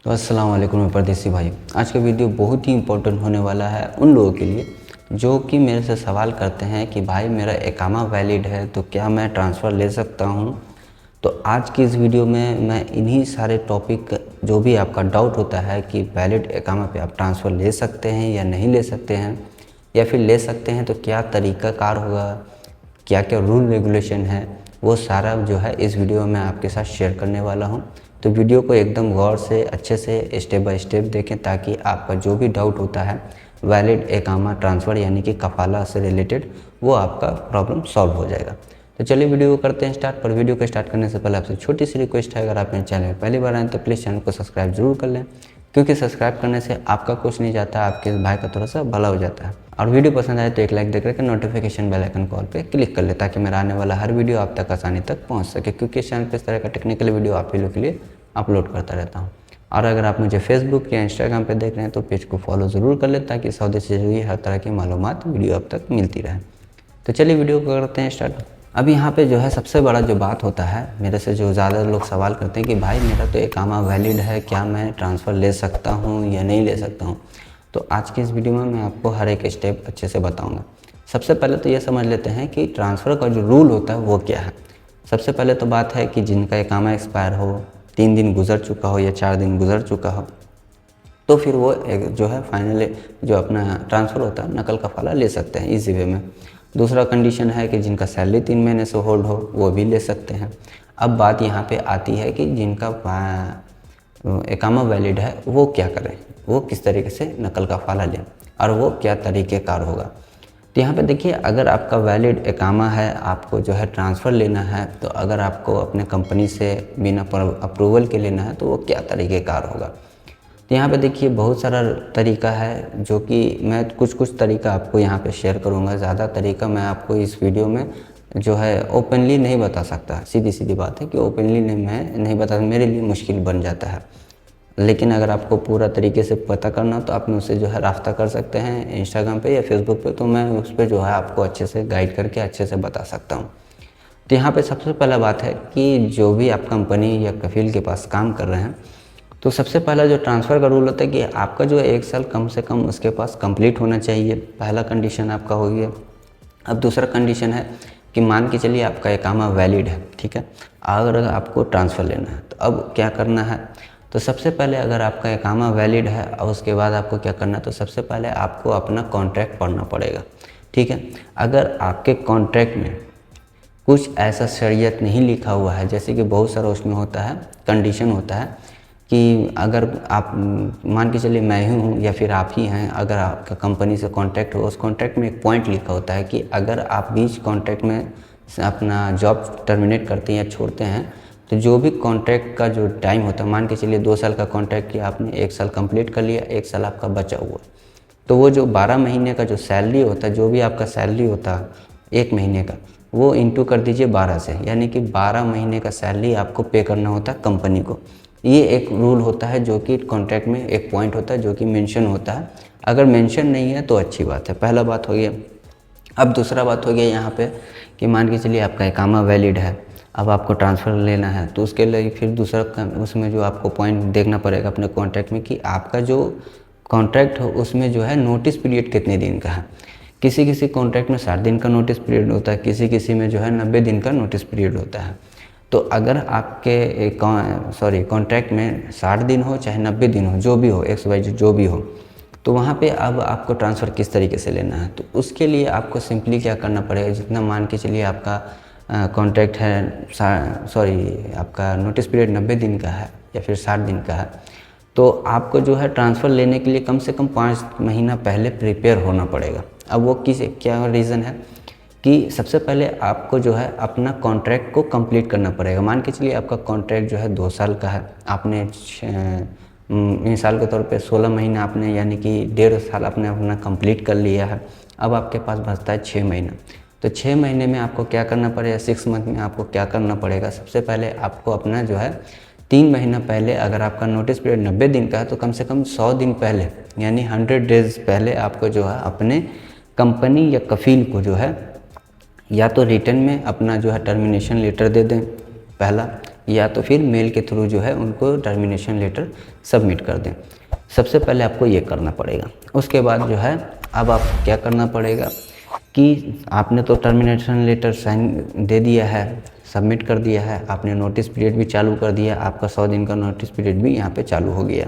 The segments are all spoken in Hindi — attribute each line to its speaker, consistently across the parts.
Speaker 1: तो अस्सलाम वालेकुम मेरे परदेसी भाई। आज का वीडियो बहुत ही इम्पोर्टेंट होने वाला है उन लोगों के लिए जो कि मेरे से सवाल करते हैं कि भाई मेरा इकामा वैलिड है तो क्या मैं ट्रांसफ़र ले सकता हूं। तो आज की इस वीडियो में मैं इन्हीं सारे टॉपिक जो भी आपका डाउट होता है कि वैलिड इकामा पे आप ट्रांसफ़र ले सकते हैं या नहीं ले सकते हैं, या फिर ले सकते हैं तो क्या तरीक़ाकार होगा, क्या क्या रूल रेगुलेशन है, वो सारा जो है इस वीडियो में आपके साथ शेयर करने वाला हूं। तो वीडियो को एकदम गौर से अच्छे से स्टेप बाय स्टेप देखें ताकि आपका जो भी डाउट होता है वैलिड इकामा ट्रांसफ़र यानी कि कफ़ाला से रिलेटेड वो आपका प्रॉब्लम सॉल्व हो जाएगा। तो चलिए वीडियो को करते हैं स्टार्ट। पर वीडियो को स्टार्ट करने से पहले आपसे छोटी सी रिक्वेस्ट है, अगर आप मेरे चैनल में पहली बार आएँ तो प्लीज़ चैनल को सब्सक्राइब जरूर कर लें, क्योंकि सब्सक्राइब करने से आपका कुछ नहीं जाता, आपके भाई का थोड़ा सा भला हो जाता है। और वीडियो पसंद आए तो एक लाइक देकर के नोटिफिकेशन बेल आइकन कॉल पे क्लिक कर ले ताकि मेरा आने वाला हर वीडियो आप तक आसानी तक पहुंच सके, क्योंकि इस चैनल पे इस तरह का टेक्निकल वीडियो आप ही लोग के लिए अपलोड करता रहता हूं। और अगर आप मुझे फेसबुक या इंस्टाग्राम पे देख रहे हैं तो पेज को फॉलो ज़रूर कर लें ताकि सौदे से जुड़ी हर तरह की मालूमात वीडियो आप तक मिलती रहे। तो चलिए वीडियो को करते हैं स्टार्ट। अब यहाँ पे जो है सबसे बड़ा जो बात होता है, मेरे से जो ज़्यादा लोग सवाल करते हैं कि भाई मेरा तो इकामा वैलिड है, क्या मैं ट्रांसफ़र ले सकता हूँ या नहीं ले सकता हूँ। तो आज की इस वीडियो में मैं आपको हर एक स्टेप अच्छे से बताऊँगा। सबसे पहले तो ये समझ लेते हैं कि ट्रांसफ़र का जो रूल होता है वो क्या है। सबसे पहले तो बात है कि जिनका इकामा एक्सपायर हो, 3 दिन गुजर चुका हो या 4 दिन गुजर चुका हो, तो फिर वो एक जो है फाइनली जो अपना ट्रांसफ़र होता है नकल कफ़ाला ले सकते हैं ईज़ी वे में। दूसरा कंडीशन है कि जिनका सैलरी 3 महीने से होल्ड हो वो भी ले सकते हैं। अब बात यहाँ पे आती है कि जिनका इकामा वैलिड है वो क्या करें, वो किस तरीके से नकल कफ़ाला लें और वो क्या तरीक़ेकार होगा। तो यहाँ पे देखिए, अगर आपका वैलिड इकामा है, आपको जो है ट्रांसफ़र लेना है, तो अगर आपको अपने कंपनी से बिना अप्रूवल के लेना है तो वो क्या तरीक़ेकार होगा। तो यहाँ पे देखिए बहुत सारा तरीका है जो कि मैं कुछ तरीका आपको यहाँ पे शेयर करूँगा। ज़्यादा तरीका मैं आपको इस वीडियो में जो है ओपनली नहीं बता सकता। सीधी बात है कि ओपनली मैं नहीं बता, मेरे लिए मुश्किल बन जाता है। लेकिन अगर आपको पूरा तरीके से पता करना तो आप मुझसे जो है राब्ता कर सकते हैं इंस्टाग्राम पे या फेसबुक पे, तो मैं उस पर जो है आपको अच्छे से गाइड करके अच्छे से बता सकता हूँ। तो यहाँ पे सबसे पहला बात है कि जो भी आप कंपनी या कफ़ील के पास काम कर रहे हैं, तो सबसे पहला जो ट्रांसफ़र का रूल होता है कि आपका जो 1 साल कम से कम उसके पास कंप्लीट होना चाहिए। पहला कंडीशन आपका हो गया। अब दूसरा कंडीशन है कि मान के चलिए आपका इकामा वैलिड है, ठीक है, अगर आपको ट्रांसफ़र लेना है तो अब क्या करना है। तो सबसे पहले अगर आपका इकामा वैलिड है और उसके बाद आपको क्या करना है, तो सबसे पहले आपको अपना कॉन्ट्रैक्ट पढ़ना पड़ेगा, ठीक है। अगर आपके कॉन्ट्रैक्ट में कुछ ऐसा शरीयत नहीं लिखा हुआ है, जैसे कि बहुत सारा उसमें होता है कंडीशन होता है कि अगर आप मान के चलिए मैं ही हूँ या फिर आप ही हैं, अगर आपका कंपनी से कॉन्ट्रैक्ट हो, उस कॉन्ट्रैक्ट में एक पॉइंट लिखा होता है कि अगर आप बीच कॉन्ट्रैक्ट में अपना जॉब टर्मिनेट करते हैं या छोड़ते हैं, तो जो भी कॉन्ट्रैक्ट का जो टाइम होता है, मान के चलिए 2 साल का कॉन्ट्रैक्ट किया आपने, 1 साल कंप्लीट कर लिया, 1 साल आपका बचा हुआ, तो वो जो 12 महीने का जो सैलरी होता है, जो भी आपका सैलरी होता है 1 महीने का, वो इंटू कर दीजिए 12 से, यानी कि 12 महीने का सैलरी आपको पे करना होता है कंपनी को। ये एक रूल होता है जो कि कॉन्ट्रैक्ट में एक पॉइंट होता है जो कि मेंशन होता है। अगर मेंशन नहीं है तो अच्छी बात है, पहला बात हो गया। अब दूसरा बात हो गया यहाँ पे कि मान के चलिए आपका इकामा वैलिड है, अब आपको ट्रांसफ़र लेना है, तो उसके लिए फिर दूसरा उसमें जो आपको पॉइंट देखना पड़ेगा अपने कॉन्ट्रैक्ट में कि आपका जो कॉन्ट्रैक्ट हो उसमें जो है नोटिस पीरियड कितने दिन का है। किसी किसी कॉन्ट्रैक्ट में 60 दिन का नोटिस पीरियड होता है, किसी में जो है 90 दिन का नोटिस पीरियड होता है। तो अगर आपके कॉन्ट्रैक्ट में 60 दिन हो चाहे 90 दिन हो, जो भी हो, XYZ जो भी हो, तो वहाँ पे अब आपको ट्रांसफ़र किस तरीके से लेना है। तो उसके लिए आपको सिंपली क्या करना पड़ेगा, जितना मान के चलिए आपका कॉन्ट्रैक्ट है आपका नोटिस पीरियड 90 दिन का है या फिर 60 दिन का है, तो आपको जो है ट्रांसफ़र लेने के लिए कम से कम 5 महीना पहले प्रिपेयर होना पड़ेगा। अब वो क्या रीज़न है कि सबसे पहले आपको जो है अपना कॉन्ट्रैक्ट को कंप्लीट करना पड़ेगा। मान के चलिए आपका कॉन्ट्रैक्ट जो है 2 साल का है, आपने मिसाल के तौर पे 16 महीना आपने यानी कि 1.5 साल आपने अपना कंप्लीट कर लिया है। अब आपके पास बचता है 6 महीना, तो 6 महीने में आपको क्या करना पड़ेगा, 6 मंथ में आपको क्या करना पड़ेगा। सबसे पहले आपको अपना जो है 3 महीना पहले, अगर आपका नोटिस पीरियड 90 दिन का है तो कम से कम 100 दिन पहले यानी 100 डेज़ पहले आपको जो है अपने कंपनी या कफ़ील को जो है या तो रिटर्न में अपना जो है टर्मिनेशन लेटर दे दें पहला, या तो फिर मेल के थ्रू जो है उनको टर्मिनेशन लेटर सबमिट कर दें। सबसे पहले आपको ये करना पड़ेगा। उसके बाद जो है अब आप क्या करना पड़ेगा कि आपने तो टर्मिनेशन लेटर साइन दे दिया है, सबमिट कर दिया है, आपने नोटिस पीरियड भी चालू कर दिया, आपका 100 दिन का नोटिस पीरियड भी यहाँ पे चालू हो गया।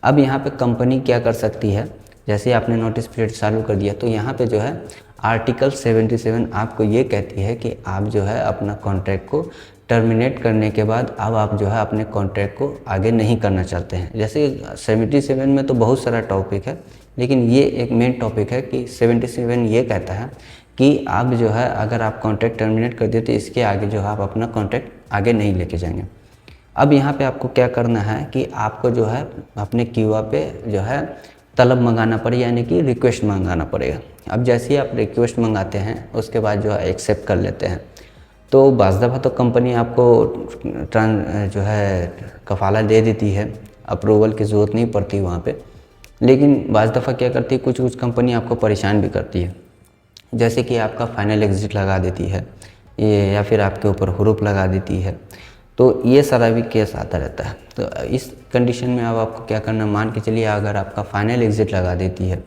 Speaker 1: अब यहाँ पे कंपनी क्या कर सकती है, जैसे आपने नोटिस पीरियड चालू कर दिया तो यहाँ पे जो है आर्टिकल 77 आपको ये कहती है कि आप जो है अपना कॉन्ट्रैक्ट को टर्मिनेट करने के बाद अब आप जो है अपने कॉन्ट्रैक्ट को आगे नहीं करना चाहते हैं। जैसे 77 में तो बहुत सारा टॉपिक है, लेकिन ये एक मेन टॉपिक है कि 77 ये कहता है कि आप जो है अगर आप कॉन्ट्रैक्ट टर्मिनेट कर देते तो इसके आगे जो है आप अपना कॉन्ट्रैक्ट आगे नहीं लेके जाएंगे। अब यहाँ पे आपको क्या करना है कि आपको जो है अपने क्यूआ पे जो है तलब मंगाना पड़ेगा, यानी कि रिक्वेस्ट मंगाना पड़ेगा। अब जैसे ही आप रिक्वेस्ट मंगाते हैं उसके बाद जो है एक्सेप्ट कर लेते हैं, तो बाज़ दफ़ा तो कंपनी आपको जो है कफ़ाला दे देती है, अप्रूवल की ज़रूरत नहीं पड़ती वहाँ पे। लेकिन बाज़ दफ़ा क्या करती है, कुछ कंपनी आपको परेशान भी करती है, जैसे कि आपका फाइनल एग्ज़िट लगा देती है ये, या फिर आपके ऊपर हुरूफ लगा देती है। तो ये सारा भी केस आता रहता है। तो इस कंडीशन में अब आपको क्या करना, मान के चलिए अगर आपका फाइनल एग्ज़िट लगा देती है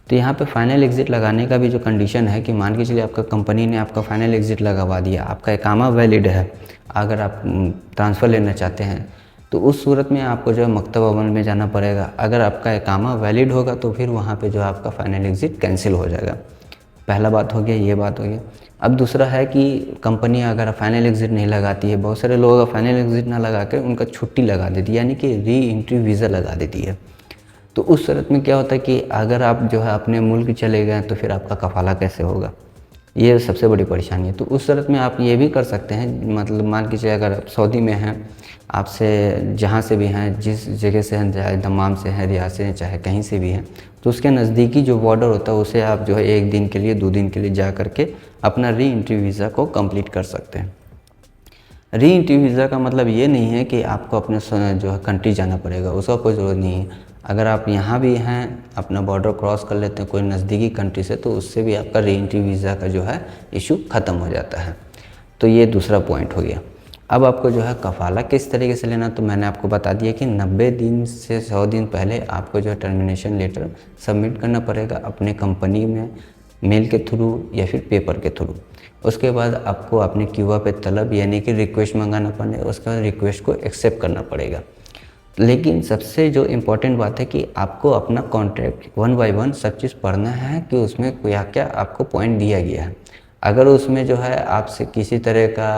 Speaker 1: तो यहाँ पे फाइनल एग्ज़िट लगाने का भी जो कंडीशन है कि मान के चलिए आपका कंपनी ने आपका फाइनल एग्ज़िट लगवा दिया, आपका इकामा वैलिड है, अगर आप ट्रांसफ़र लेना चाहते हैं तो उस सूरत में आपको जो है मकतब अमल में जाना पड़ेगा। अगर आपका इकामा वैलिड होगा तो फिर वहाँ पे जो है आपका फाइनल एग्ज़िट कैंसिल हो जाएगा। पहला बात हो गया, ये बात हो गया। अब दूसरा है कि कंपनी अगर फाइनल एग्ज़िट नहीं लगाती है, बहुत सारे लोग फाइनल एग्ज़िट ना लगा कर उनका छुट्टी लगा देती है, यानी कि री एंट्री वीज़ा लगा देती है। तो उस सूरत में क्या होता है कि अगर आप जो है अपने मुल्क चले गए तो फिर आपका कफ़ाला कैसे होगा, ये सबसे बड़ी परेशानी है। तो उस सूरत में आप ये भी कर सकते हैं, मतलब मान के चलिए अगर आप सऊदी में हैं, आपसे जहाँ से भी हैं, जिस जगह से हैं, चाहे दमाम से हैं, रियाद से हैं, चाहे कहीं से भी हैं, तो उसके नज़दीकी जो बॉर्डर होता है उसे आप जो है 1 दिन के लिए 2 दिन के लिए जा करके अपना री एंट्री वीज़ा को कंप्लीट कर सकते हैं। री एंट्री वीज़ा का मतलब ये नहीं है कि आपको अपने जो है कंट्री जाना पड़ेगा, उसका कोई ज़रूरत नहीं है। अगर आप यहाँ भी हैं, अपना बॉर्डर क्रॉस कर लेते हैं कोई नज़दीकी कंट्री से, तो उससे भी आपका री एंट्री वीज़ा का जो है इशू ख़त्म हो जाता है। तो ये दूसरा पॉइंट हो गया। अब आपको जो है कफ़ाला किस तरीके से लेना, तो मैंने आपको बता दिया कि 90 दिन से 100 दिन पहले आपको जो है टर्मिनेशन लेटर सबमिट करना पड़ेगा अपने कंपनी में, मेल के थ्रू या फिर पेपर के थ्रू। उसके बाद आपको अपने क्यूआ पे तलब यानी कि रिक्वेस्ट मंगाना पड़ेगा, उसके बाद रिक्वेस्ट को एक्सेप्ट करना पड़ेगा। लेकिन सबसे जो इम्पोर्टेंट बात है कि आपको अपना कॉन्ट्रैक्ट 1 बाय 1 सब चीज़ पढ़ना है कि उसमें क्या क्या आपको पॉइंट दिया गया है। अगर उसमें जो है आपसे किसी तरह का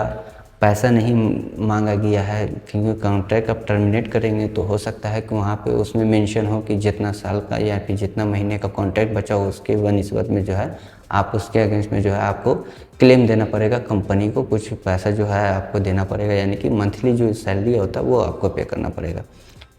Speaker 1: पैसा नहीं मांगा गया है, क्योंकि कॉन्ट्रैक्ट आप टर्मिनेट करेंगे तो हो सकता है कि वहाँ पे उसमें मेंशन हो कि जितना साल का या फिर जितना महीने का कॉन्ट्रैक्ट बचा हो उसके बनिस्बत में जो है आप उसके अगेंस्ट में जो है आपको क्लेम देना पड़ेगा, कंपनी को कुछ पैसा जो है आपको देना पड़ेगा, यानी कि मंथली जो सैलरी होता है वो आपको पे करना पड़ेगा।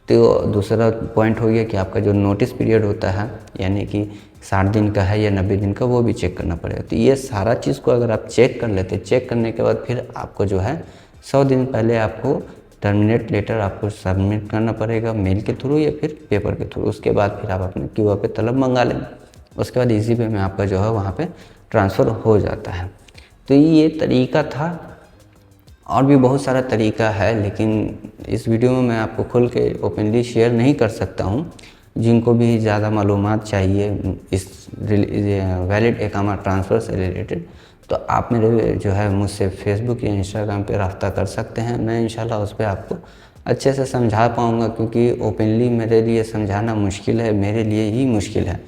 Speaker 1: तो दूसरा पॉइंट हो गया कि आपका जो नोटिस पीरियड होता है, यानी कि 60 दिन का है या 90 दिन का, वो भी चेक करना पड़ेगा। तो ये सारा चीज़ को अगर आप चेक कर लेते, चेक करने के बाद फिर आपको जो है 100 दिन पहले आपको टर्मिनेट लेटर आपको सबमिट करना पड़ेगा मेल के थ्रू या फिर पेपर के थ्रू। उसके बाद फिर आप अपने क्यूआ पे तलब मंगा लेंगे, उसके बाद इजी वे में आपका जो है वहाँ पे ट्रांसफ़र हो जाता है। तो ये तरीका था, और भी बहुत सारा तरीका है, लेकिन इस वीडियो में मैं आपको खुल के ओपनली शेयर नहीं कर सकता हूँ। जिनको भी ज़्यादा मालूमात चाहिए इस वैलिड इकामा ट्रांसफ़र से रिलेटेड, तो आप मेरे जो है मुझसे फेसबुक या इंस्टाग्राम पे रब्ता कर सकते हैं। मैं इंशाल्लाह उस पर आपको अच्छे से समझा पाऊँगा, क्योंकि ओपनली मेरे लिए समझाना मुश्किल है, मेरे लिए ही मुश्किल है।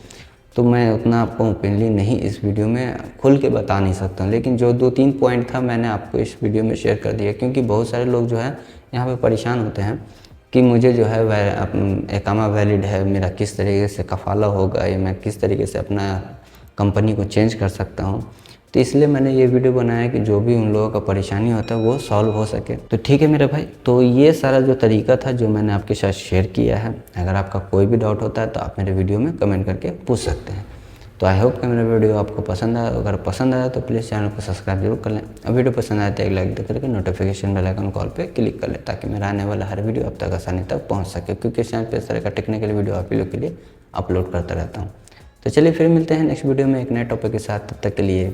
Speaker 1: तो मैं उतना आपको ओपनली नहीं इस वीडियो में खुल के बता नहीं सकता हूँ, लेकिन जो 2-3 पॉइंट था मैंने आपको इस वीडियो में शेयर कर दिया। क्योंकि बहुत सारे लोग जो है यहाँ पे परेशान होते हैं कि मुझे जो है इकामा वैलिड है, मेरा किस तरीके से कफ़ाला होगा या मैं किस तरीके से अपना कंपनी को चेंज कर सकता हूँ। तो इसलिए मैंने ये वीडियो बनाया कि जो भी उन लोगों का परेशानी होता है वो सॉल्व हो सके। तो ठीक है मेरे भाई, तो ये सारा जो तरीका था जो मैंने आपके साथ शेयर किया है। अगर आपका कोई भी डाउट होता है तो आप मेरे वीडियो में कमेंट करके पूछ सकते हैं। तो आई होप कि मेरा वीडियो आपको पसंद आया। अगर पसंद आया तो प्लीज़ चैनल को सब्सक्राइब जरूर कर लें। अब वीडियो पसंद आए तो एक लाइक दे करके नोटिफिकेशन बेल आइकन कॉल पे क्लिक कर लें, ताकि मेरा आने वाला हर वीडियो आप तक आसानी तक पहुंच सके, क्योंकि इस चैनल पर इस तरह का टेक्निकल वीडियो आप लोग के लिए अपलोड करता रहता हूँ। तो चलिए फिर मिलते हैं नेक्स्ट वीडियो में एक नए टॉपिक के साथ। तब तक के लिए